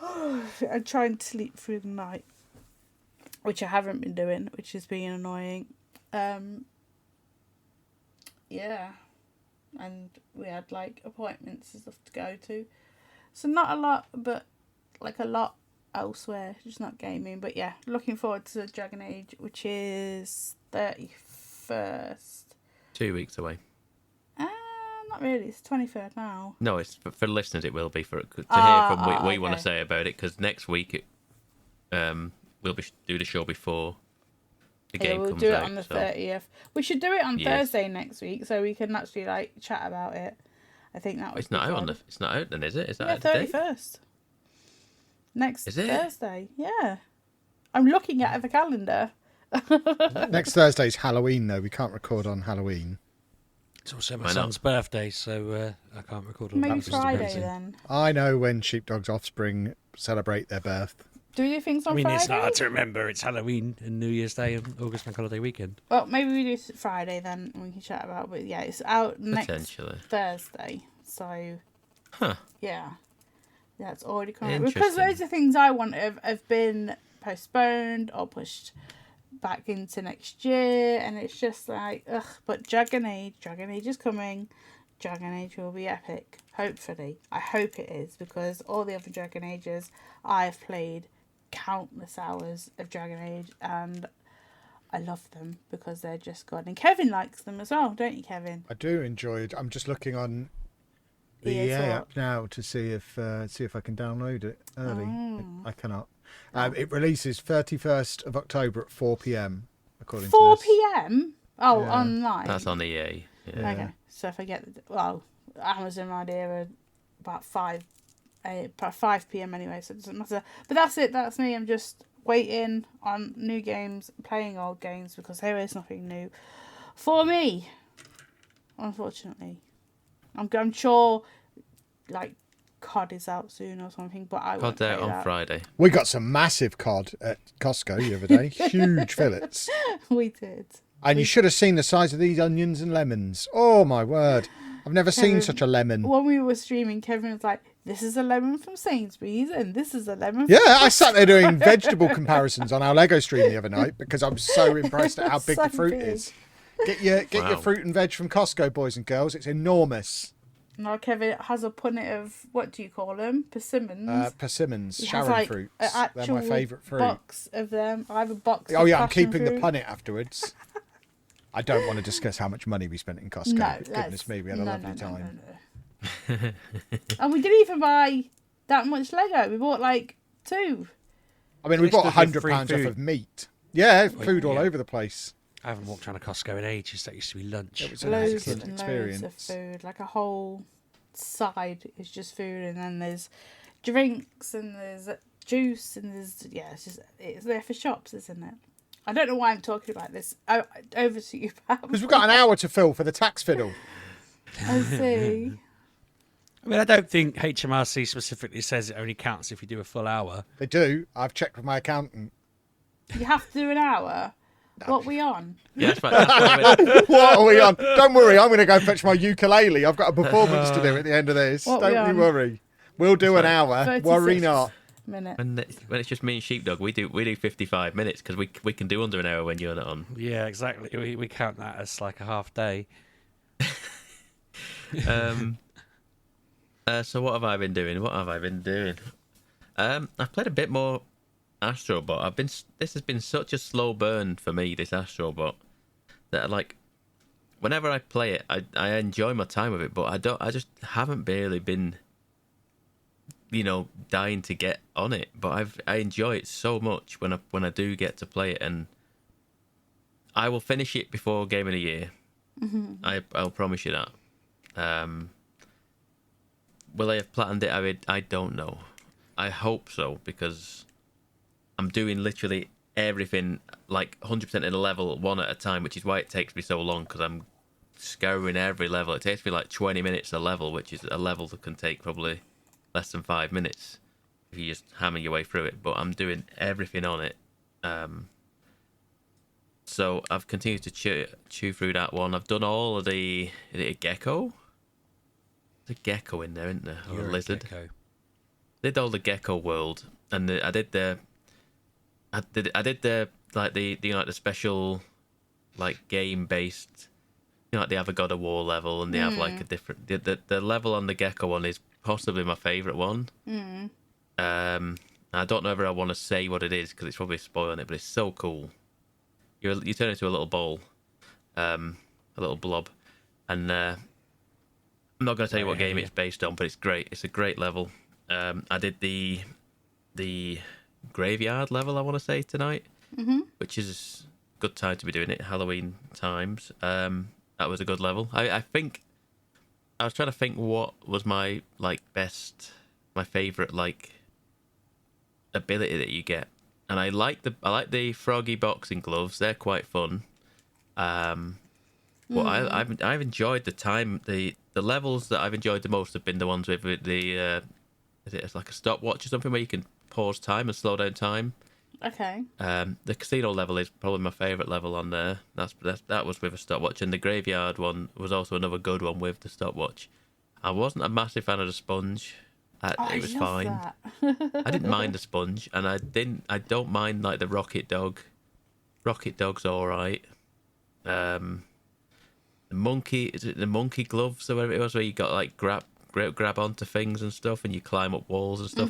I'm trying to sleep through the night, which I haven't been doing, which is being annoying. Yeah, and we had like appointments and stuff to go to, so not a lot, but like a lot elsewhere, just not gaming. But yeah, looking forward to Dragon Age, which is 31st. 2 weeks away. Not really, it's 23rd now. No, it's for listeners. It will be to hear from what we want to say about it, because next week we'll be do the show before the game we'll comes do it out, on the 30th. We should do it on Thursday next week, so we can actually like chat about it. I think that was. It's not out it's not out then, is it? Is that yeah, out 31st. Next is it? Thursday, yeah. I'm looking at the calendar. Next Thursday's Halloween, though. We can't record on Halloween. It's also my son's birthday, so I can't record on Maybe that. Friday then. I know when Sheepdog's offspring celebrate their birth. Do you do things on Friday? It's not hard to remember. It's Halloween and New Year's Day and August Bank Holiday weekend. Well, maybe we do Friday then, and we can chat about it. But yeah, it's out next Thursday. So, yeah, it's already coming. Because loads of things I want have been postponed or pushed back into next year, and it's just like, ugh. But Dragon Age is coming. Dragon Age will be epic. Hopefully, I hope it is, because all the other Dragon Ages I've played countless hours of Dragon Age, and I love them because they're just good. And Kevin likes them as well, don't you, Kevin? I do enjoy it. I'm just looking on the EA app now to see if I can download it early. I cannot. It releases 31st of October at 4 p.m. according to 4 p.m. Oh, yeah. Online. That's on the EA. Yeah. Okay, so if I get Amazon idea about 5 p.m. anyway, so it doesn't matter. But that's it. That's me. I'm just waiting on new games, playing old games, because there is nothing new for me, unfortunately. I'm sure, like, COD is out soon or something, but I won't COD's out play on that. Friday. We got some massive cod at Costco the other day. Huge fillets. We did. And you should have seen the size of these onions and lemons. Oh, my word. I've never seen such a lemon. When we were streaming, Kevin was like, this is a lemon from Sainsbury's, and this is a lemon. Yeah, from I sat there doing vegetable comparisons on our Lego stream the other night because I'm so impressed at how big So the fruit big. is. Get your Wow. fruit and veg from Costco, boys and girls. It's enormous. Now Kevin has a punnet of, what do you call them? Persimmons. Persimmons, He has, Sharon like, fruits. an They're my actual favourite fruit. box of them. I have a box. Oh of yeah, I'm passion keeping the fruit. punnet afterwards. I don't want to discuss how much money we spent in Costco. No, Goodness me, we had a lovely time. No. And we didn't even buy that much Lego. We bought like 2. I mean, we Still bought give free £100 off food. of meat. Yeah, food all yeah. over the place. I haven't walked around a Costco in ages. That used to be lunch. It was an Loads excellent and experience. loads of food. Like a whole side is just food, and then there's drinks and there's juice and there's it's there for shops, isn't it? I don't know why I'm talking about this. Over to you, Pam. Because we've got an hour to fill for the tax fiddle. I see. I mean, I don't think HMRC specifically says it only counts if you do a full hour. They do. I've checked with my accountant. You have to do an hour. What are we on? Yeah, that's right. What are we on? Don't worry, I'm going to go fetch my ukulele. I've got a performance to do at the end of this. What are we Don't you on? worry. We'll do an hour. 36 Worry not. Minute. When it's just me and Sheepdog, we do 55 minutes because we can do under an hour when you're not on. Yeah, exactly. We count that as like a half day. So what have I been doing? I've played a bit more Astrobot. This has been such a slow burn for me, this Astrobot, that like whenever I play it, I enjoy my time with it, but I just haven't barely been, dying to get on it. But I enjoy it so much when I do get to play it, and I will finish it before Game of the Year. Mm-hmm. I'll promise you that. Will I have planned it? I don't know. I hope so, because I'm doing literally everything like 100% in a level one at a time, which is why it takes me so long, because I'm scouring every level. It takes me like 20 minutes a level, which is a level that can take probably less than 5 minutes if you just hammer your way through it. But I'm doing everything on it. So I've continued to chew through that one. I've done all of the... Is it a gecko? There's a gecko in there, isn't there? Or a lizard. Gecko. Did all the gecko world, and I did the like the special like game based, like they have a God of War level, and they have like a different the level on the gecko one is possibly my favourite one. I don't know if I want to say what it is because it's probably spoiling it, but it's so cool. You turn into a little ball, a little blob, and I'm not going to tell you what game it's based on, but it's great. It's a great level. I did the graveyard level, I want to say, tonight, which is a good time to be doing it, Halloween times. That was a good level. I think I was trying to think what was my my favourite like ability that you get, and I like the froggy boxing gloves. They're quite fun. But I've enjoyed the time. The levels that I've enjoyed the most have been the ones with the it's like a stopwatch or something where you can pause time and slow down time. Okay. The casino level is probably my favourite level on there. That was with a stopwatch, and the graveyard one was also another good one with the stopwatch. I wasn't a massive fan of the sponge. It was fine. That. I didn't mind the sponge, and I don't mind like the rocket dog. Rocket dog's all right. The monkey, is it the monkey gloves or whatever it was, where you got like grab onto things and stuff, and you climb up walls and stuff.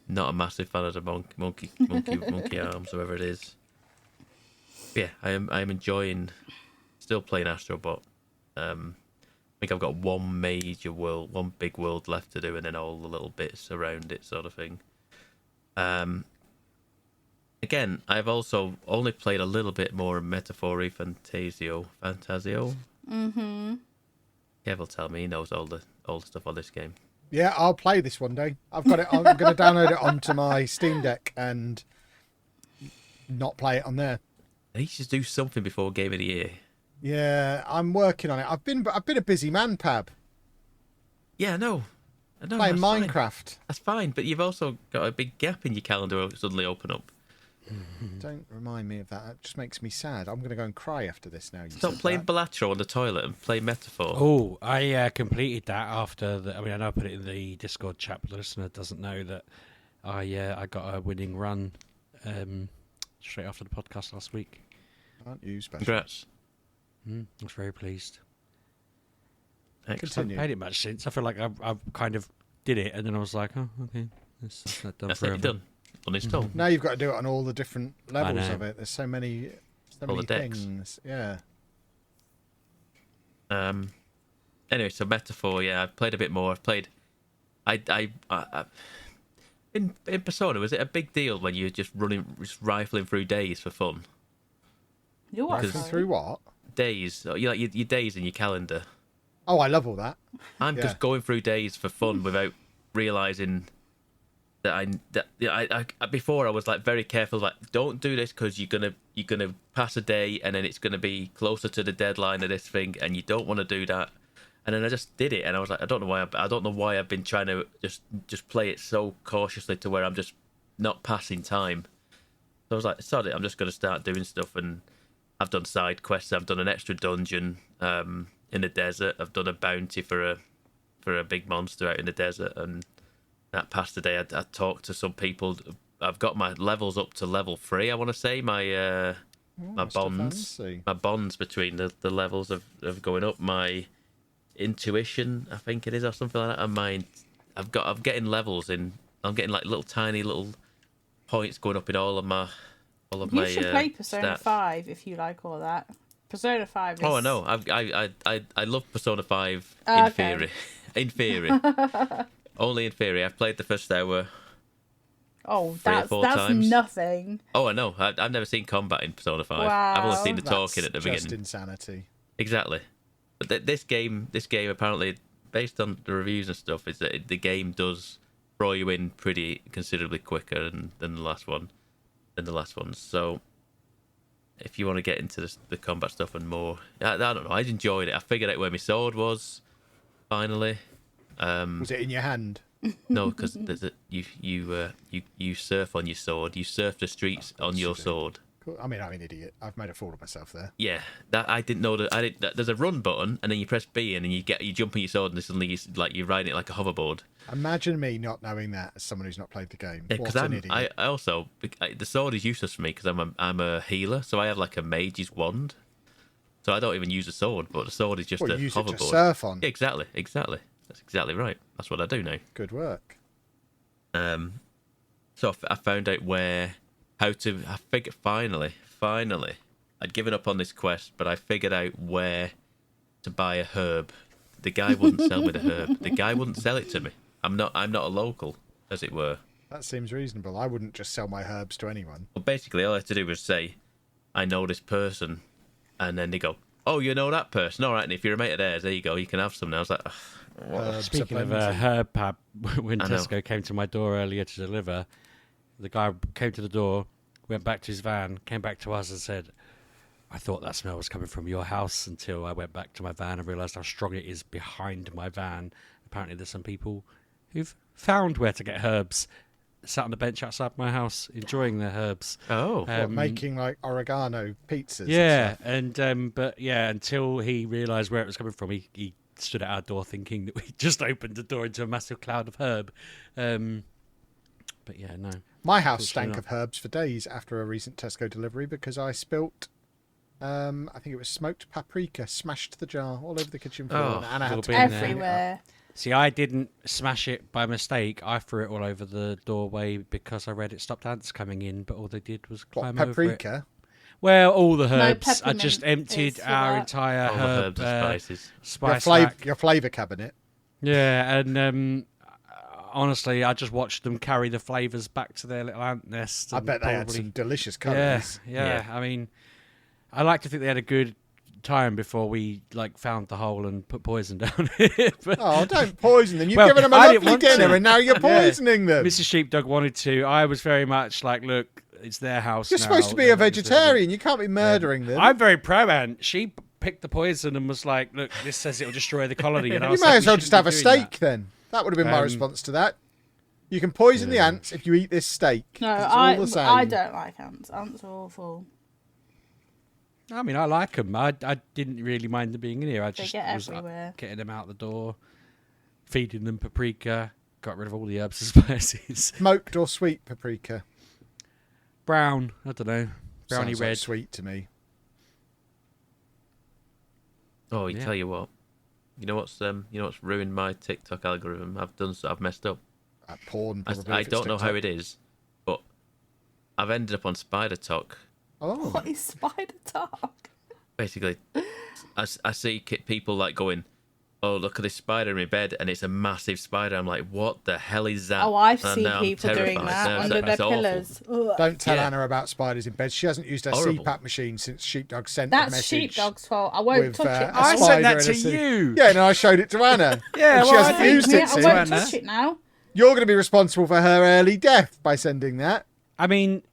Not a massive fan of the monkey arms, whatever it is. But yeah, I'm enjoying still playing Astrobot. I think I've got one big world left to do, and then all the little bits around it, sort of thing. Again, I've also only played a little bit more ReFantazio. Kev will tell me he knows all the stuff on this game. Yeah, I'll play this one day. I've got it. I'm going to download it onto my Steam Deck and not play it on there. He should do something before Game of the Year. Yeah, I'm working on it. I've been a busy man, Pab. Yeah, I know. Playing that's Minecraft. Fine. That's fine, but you've also got a big gap in your calendar suddenly open up. Don't remind me of that. It just makes me sad. I'm going to go and cry after this now. You Stop said playing that. Balatro on the toilet and play Metaphor. Oh, I completed that after the. I mean, I know I put it in the Discord chat, but the listener doesn't know that I got a winning run straight after the podcast last week. Aren't you special? Congrats. I was very pleased. Excellent. I Continue. haven't played it much since. I feel like I've kind of did it, and then I was like, oh, okay, that's not done That's forever. it, you're done. Uninstalled. Now you've got to do it on all the different levels know. of it. There's so many All the decks. things. Yeah. Anyway, so Metaphor, yeah, I've played a bit more. I've played. I in Persona, was it a big deal when you're just rifling through days for fun? You what? Rifling through what? Days, you like your days in your calendar. Oh, I love all that. I'm Yeah. just going through days for fun without realizing that I before I was like very careful, like don't do this because you're gonna pass a day and then it's gonna be closer to the deadline of this thing and you don't want to do that. And then I just did it and I was like, I don't know why I've been trying to just play it so cautiously to where I'm just not passing time. So I was like, sod it, I'm just gonna start doing stuff. And I've done side quests. I've done an extra dungeon in the desert. I've done a bounty for a big monster out in the desert, and that past the day I talked to some people. I've got my levels up to level 3. I want to say my Mr. bonds, Fancy. my bonds between the levels of going up. My intuition, I think it is, or something like that. And I'm getting levels in. I'm getting like little tiny little points going up in all of my. You should play Persona stats. 5 if you like all that. Persona 5 is... Oh, I know. I love Persona 5 in Okay. theory. In theory. Only in theory. I've played the first hour. Oh, 3 or that's 4 times. nothing. Oh, I know. I've never seen combat in Persona 5. Wow. I've only seen the That's talking at the just beginning. insanity. Exactly. But this game apparently, based on the reviews and stuff, is that the game does throw you in pretty considerably quicker than the last one. So if you want to get into the combat stuff and more, I don't know. I enjoyed it. I figured out where my sword was. Finally, Was it in your hand? no, because you surf on your sword. You surf the streets on your sword. Cool. I mean, I'm an idiot. I've made a fool of myself there. Yeah, that I didn't know that. There's a run button, and then you press B, and then you jump on your sword, and suddenly you're riding it like a hoverboard. Imagine me not knowing that as someone who's not played the game. Yeah, What because an idiot. I also the sword is useless for me because I'm a healer, so I have like a mage's wand, so I don't even use a sword. But the sword is just Well, a you use it to hoverboard. surf on. Yeah, exactly. That's exactly right. That's what I do now. Good work. So I found out I figured finally, I'd given up on this quest, but I figured out where to buy a herb. The guy wouldn't sell me the herb. The guy wouldn't sell it to me. I'm not a local, as it were. That seems reasonable. I wouldn't just sell my herbs to anyone. Well, basically, all I had to do was say, I know this person, and then they go, oh, you know that person? All right, and if you're a mate of theirs, there you go, you can have some now. I was like, ugh, what? Herbs are Speaking of plenty. herb pab, when I know. Tesco came to my door earlier to deliver, the guy came to the door, went back to his van, came back to us and said, I thought that smell was coming from your house until I went back to my van and realised how strong it is behind my van. Apparently there's some people who've found where to get herbs, sat on the bench outside my house enjoying their herbs. Oh, What, making like oregano pizzas. Yeah, and stuff. but yeah, until he realised where it was coming from, he stood at our door thinking that we just opened the door into a massive cloud of herb. But yeah, no. My house Unfortunately stank of herbs for days after a recent Tesco delivery because I spilt, I think it was smoked paprika, smashed the jar all over the kitchen floor, Oh, and I had all to been clean it there. up. Everywhere. See, I didn't smash it by mistake. I threw it all over the doorway because I read it stopped ants coming in, but all they did was What, climb over it. paprika? Well, all the herbs. I peppermint just emptied is for our that. entire all the herb herbs and spices. spice rack. Your flavour cabinet. Yeah, and honestly, I just watched them carry the flavours back to their little ant nest. I and bet they had probably- some delicious Yeah, curries. yeah. I mean, I like to think they had a good time before we found the hole and put poison down it. But Oh, don't poison them. You've Well, given them a I didn't lovely want dinner to. and now you're poisoning them. Mrs. Sheepdog wanted to. I was very much like, look, it's their house. You're now, supposed to be they a don't deserve it. vegetarian. You can't be murdering them. I'm very pro-ant. She picked the poison and was like, look, this says it'll destroy the colony. And I You was may like, as we well just shouldn't have a be doing steak then. That would have been my Um, response to that. You can poison the ants if you eat this steak. No, It's all the same. I don't like ants. Ants are awful. I mean, I like them. I didn't really mind them being in here. I They just get was everywhere. getting them out the door, feeding them paprika, got rid of all the herbs and spices. Smoked or sweet paprika? Brown, I don't know. Brownie Sounds red. like sweet to me. Oh, Yeah. tell you what. You know what's ruined my TikTok algorithm? I've messed up. Porn, probably. I if it's don't know how TikTok. it is, but I've ended up on Spider Talk. Oh, What is spider talk? Basically, I see people like going, "Oh, look at this spider in my bed," and it's a massive spider. I'm like, "What the hell is that?" Oh, I've And seen now I'm people doing terrified. that Now under their it's awful. pillows. Ugh. don't tell Yeah. Anna about spiders in bed. She hasn't used her Horrible. CPAP machine since Sheepdog sent a That's message. Sheepdog's fault. I won't with, touch it. a I spider sent that and to a sea- you. Yeah, and I showed it to Anna. Yeah, And she well, hasn't I didn't used hear it I since. won't Anna. touch it now. You're going to be responsible for her early death by sending that. I mean,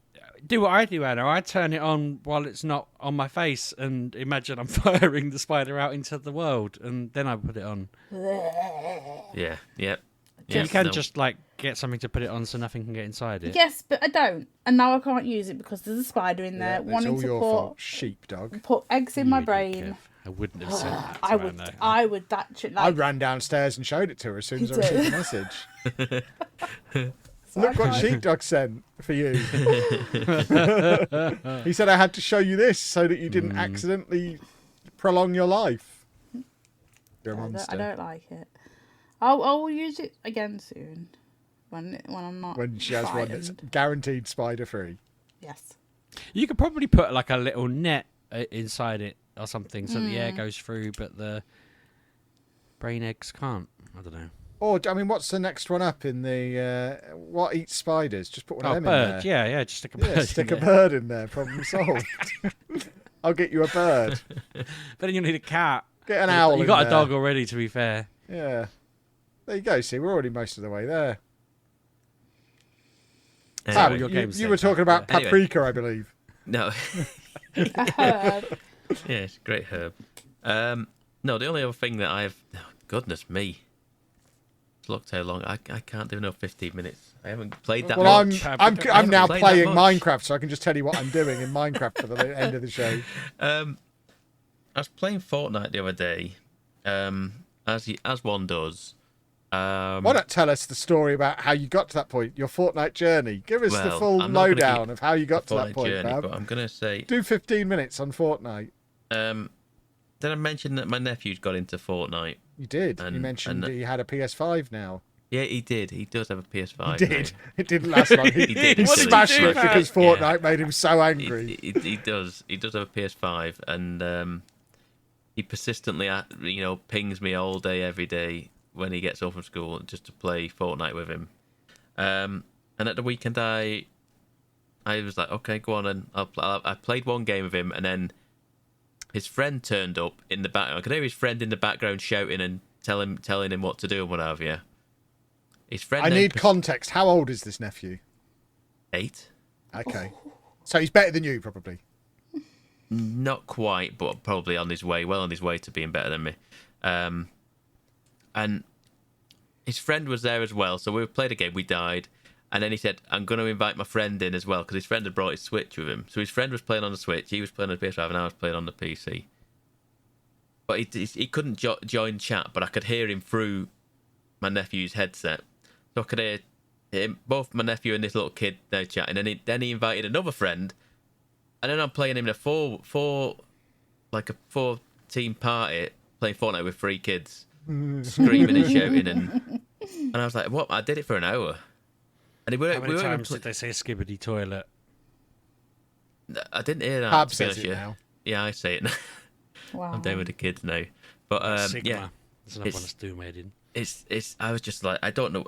do what I do, Anna. I turn it on while it's not on my face and imagine I'm firing the spider out into the world, and then I put it on. Yeah, yep. You Yeah, can no. just like get something to put it on so nothing can get inside it. Yes, but I don't. And now I can't use it because there's a spider in there It's wanting all to your put, fault, Sheepdog. put eggs in You my idiot, brain. Kev. I wouldn't have sent that. I would. Anna. I would. That shit. I Like, ran downstairs and showed it to her as soon as I You received did? the message. Look what Sheepdog sent for you. He said I had to show you this so that you didn't accidentally prolong your life. You're a I monster. don't like it. I'll use it again soon. When I'm not. When she has one that's frightened. guaranteed spider free. Yes. You could probably put like a little net inside it or something so the air goes through, but the brain eggs can't. I don't know. Or, I mean, what's the next one up in the... what eats spiders? Just put one of Oh, them bird. in there. Yeah, just stick a bird. Yeah, in stick a there. bird in there. Problem solved. I'll get you a bird. But then you need a cat. Get an owl You in got there. a dog already, to be fair. Yeah. There you go. See, we're already most of the way there. Sam, Anyway, your game's you were set up, talking about yeah. Anyway. paprika, I believe. no. A herb. Yeah, it's a great herb. No, the only other thing that goodness me, looked how long. I can't do another 15 minutes. I haven't played that Well, much. I'm now played that playing much. Minecraft, so I can just tell you what I'm doing in Minecraft for the end of the show. I was playing Fortnite the other day, as one does. Why not tell us the story about how you got to that point, your Fortnite journey? Give us the Well, full I'm not gonna lowdown keep of how you got to Fortnite that point, journey, Fab. but I'm gonna say, Do 15 minutes on Fortnite. did I mention that my nephew's got into Fortnite? You did. You And- mentioned and- that you had a PS5 now. Yeah, he did. He does have a PS5. He did. It didn't last long. He, He did, he until he smashed did it that. because Yeah. Fortnite made him so Now. angry. He does. He does have a PS5, and he persistently, pings me all day, every day when he gets home from school just to play Fortnite with him. And at the weekend, I was like, okay, go on, and I played one game with him, and then his friend turned up in the background. I could hear his friend in the background shouting and telling him what to do and what have you. His friend. I then need context. How old is this nephew? 8. Okay. So he's better than you, probably. Not quite, but probably on his way, well on his way to being better than me. And his friend was there as well, so we played a game, we died, and then he said, I'm going to invite my friend in as well, because his friend had brought his Switch with him. So his friend was playing on the Switch, he was playing on the PS5, and I was playing on the PC. But he couldn't join chat, but I could hear him through my nephew's headset. So I could hear him, both my nephew and this little kid now chatting, and then he invited another friend, and then I'm playing him in a four team party, playing Fortnite with 3 kids, screaming and shouting, and I was like, "What?" I did it for an hour, and How many times did they say skibbity toilet? I didn't hear that. Pab to be says honest it with you. now. Yeah, I say it now. Wow. I'm down with the kids now, but Sigma. yeah, There's another it's- one that's doom-headed. it's. I was just like, I don't know.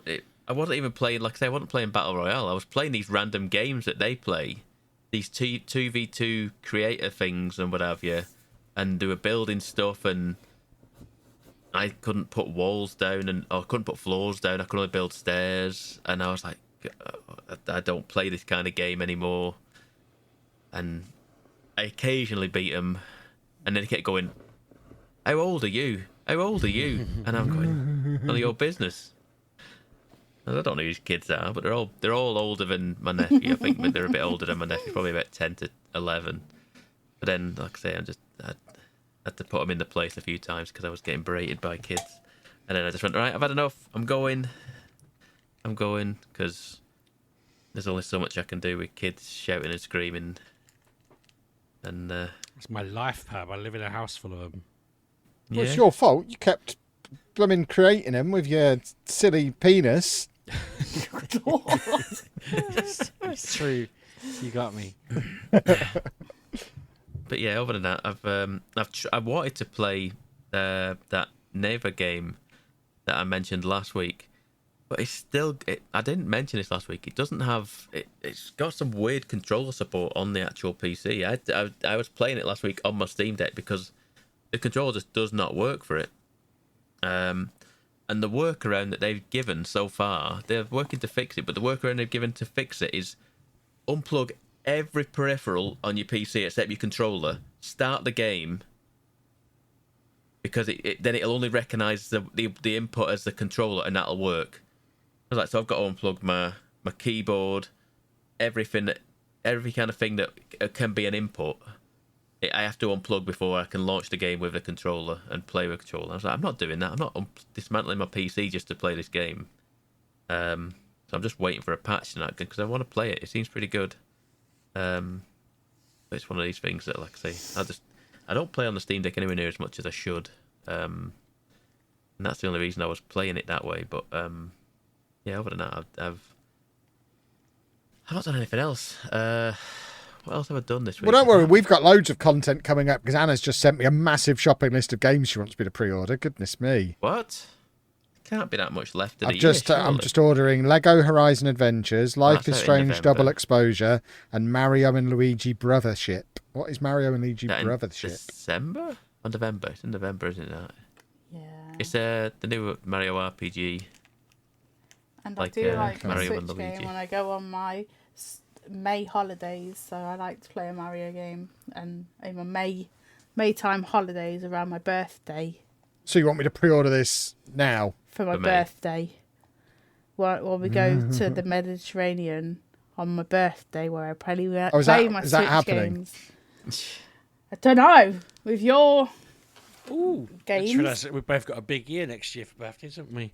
I wasn't even playing. Like I say, I wasn't playing Battle Royale. I was playing these random games that they play, these 2v2 creator things and what have you, and they were building stuff, and I couldn't put walls down, or couldn't put floors down. I could only build stairs, and I was like, I don't play this kind of game anymore. And I occasionally beat him, and then he kept going, "How old are you? How old are you?" And I'm going, "None of your business." I don't know who his kids are, but they're all older than my nephew. I think they're a bit older than my nephew, probably about 10 to 11. But then, like I say, I had to put them in the place a few times because I was getting berated by kids. And then I just went, right, I've had enough. I'm going because there's only so much I can do with kids shouting and screaming. And It's my life, Pab. I live in a house full of them. Well, it's your fault. You kept blooming creating them with your silly penis. It's true. You got me. But yeah, other than that, I wanted to play that Neva game that I mentioned last week, but I didn't mention this last week. It doesn't have it's got some weird controller support on the actual PC. I was playing it last week on my Steam Deck because the controller just does not work for it. And the workaround that they've given so far, they're working to fix it, but the workaround they've given to fix it is unplug every peripheral on your PC except your controller, start the game, because then it'll only recognise the input as the controller, and that'll work. I was like, so I've got to unplug my keyboard, every kind of thing that can be an input. I have to unplug before I can launch the game with the controller and play with the controller. I was like, I'm not doing that. I'm not dismantling my PC just to play this game. So I'm just waiting for a patch tonight because I want to play it. It seems pretty good. But it's one of these things that, like I say, I don't play on the Steam Deck anywhere near as much as I should. And that's the only reason I was playing it that way. But yeah, other than that, I've not done anything else. What else have I done this week? Well, don't worry. We've got loads of content coming up because Anna's just sent me a massive shopping list of games she wants me to pre-order. Goodness me. What? Can't be that much left of the I'm year, just ordering Lego Horizon Adventures, Life is That's out in Strange November. Double Exposure, and Mario and Luigi Brothership. What is Mario and Luigi That in Brothership? December? Or November? It's in November, isn't it? Yeah. It's the new Mario RPG. And like, I do like a Mario and Switch Luigi. game when I go on my May holidays, so I like to play a Mario game, and in my Maytime holidays around my birthday. So you want me to pre-order this now? For my For May. birthday. When we go to the Mediterranean on my birthday, where I play my is Switch that happening? games. I don't know. With your Ooh, games. we've both got a big year next year for birthdays, haven't we?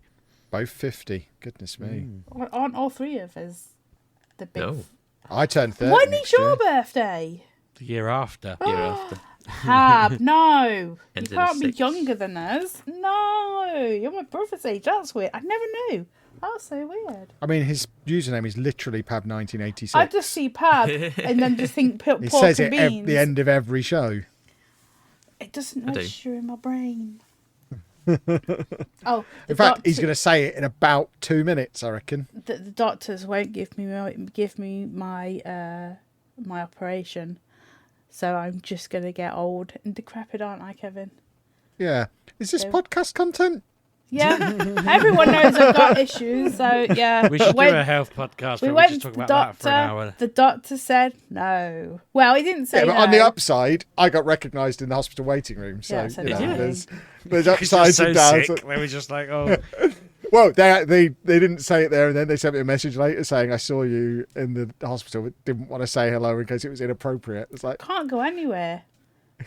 Both 50. Goodness me. Aren't all three of us the big... No. I turned 30 When next is your year. birthday? The year after. Year after. Hab, no. You Ends in can't be 6. younger than us. No. You're my brother's age. That's weird. I never knew. That's so weird. I mean, his username is literally Pab1986. I just see Pab and then just think pork He says it and at beans. the end of every show. It doesn't I do. register in my brain. Oh, In fact, he's going to say it in about 2 minutes, I reckon. the doctors won't give me my my operation, so I'm just gonna get old and decrepit, aren't I, Kevin? Yeah. Is this So- podcast content? Yeah, everyone knows I've got issues, so yeah. We should do a health podcast We where we went just to talk the about that for an doctor. hour. The doctor said no. Well, he didn't say Yeah, but no. on the upside, I got recognised in the hospital waiting room. So, Yeah, so you know, did you. there's Because you're upsides so and downs. sick. They were just like, oh, Well, they didn't say it there, and then they sent me a message later saying I saw you in the hospital, but didn't want to say hello in case it was inappropriate. It's like, Can't go anywhere.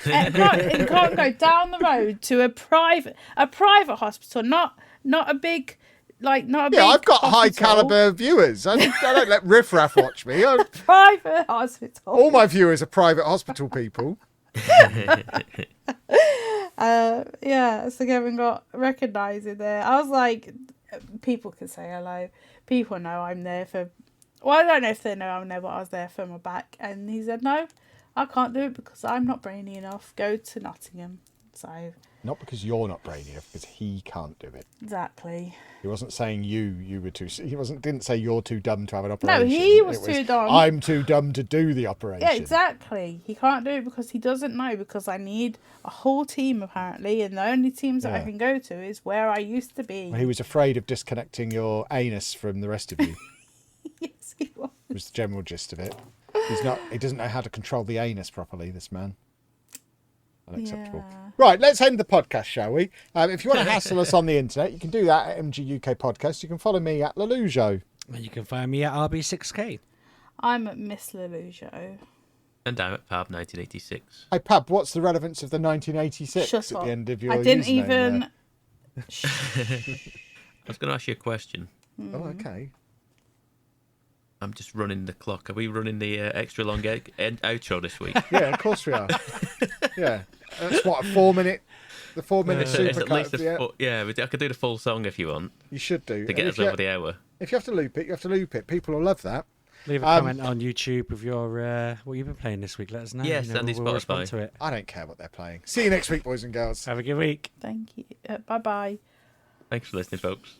Can't go down the road to a private hospital, not a big, not a big. yeah, I've got high hospital. caliber viewers. I don't let riffraff watch me. Private hospital. All my viewers are private hospital people. Yeah, so Kevin got recognised in there. I was like, people can say hello. People know I'm there for. Well, I don't know if they know I'm there, but I was there for my back. And he said, no, I can't do it because I'm not brainy enough. Go to Nottingham. So, Not because you're not brainy enough, because he can't do it. exactly. He wasn't saying you were too. He didn't say you're too dumb to have an operation. he was It too dumb. I'm too dumb to do the operation. Yeah, exactly. He can't do it because he doesn't know, because I need a whole team apparently, and the only teams that I Yeah. can go to is where I used to be. He was afraid of disconnecting your anus from the rest of you. Yes, he was. Was the general gist of it. He doesn't know how to control the anus properly, this man. Unacceptable. Yeah. Right, let's end the podcast, shall we? If you want to hassle us on the internet, you can do that at MGUK Podcast. You can follow me at Lelujo. And you can find me at RB6K. I'm at Miss Lelujo. And I'm at Pab 1986. Hey, Pab, what's the relevance of the 1986 Shut at up. the end of your I didn't username even. there? I was going to ask you a question. Oh, okay. I'm just running the clock. Are we running the extra long outro this week? Yeah, of course we are. Yeah. That's what, a 4 minute... The 4 minute It's at supercut. least I could do the full song if you want You should do. to get us over the hour. If you have to loop it, you have to loop it. People will love that. Leave a comment on YouTube of your what you've been playing this week. Let us know. Yes, and we'll respond Spotify. to it. I don't care what they're playing. See you next week, boys and girls. Have a good week. Thank you. Bye bye. Thanks for listening, folks.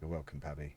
You're welcome, Pabby.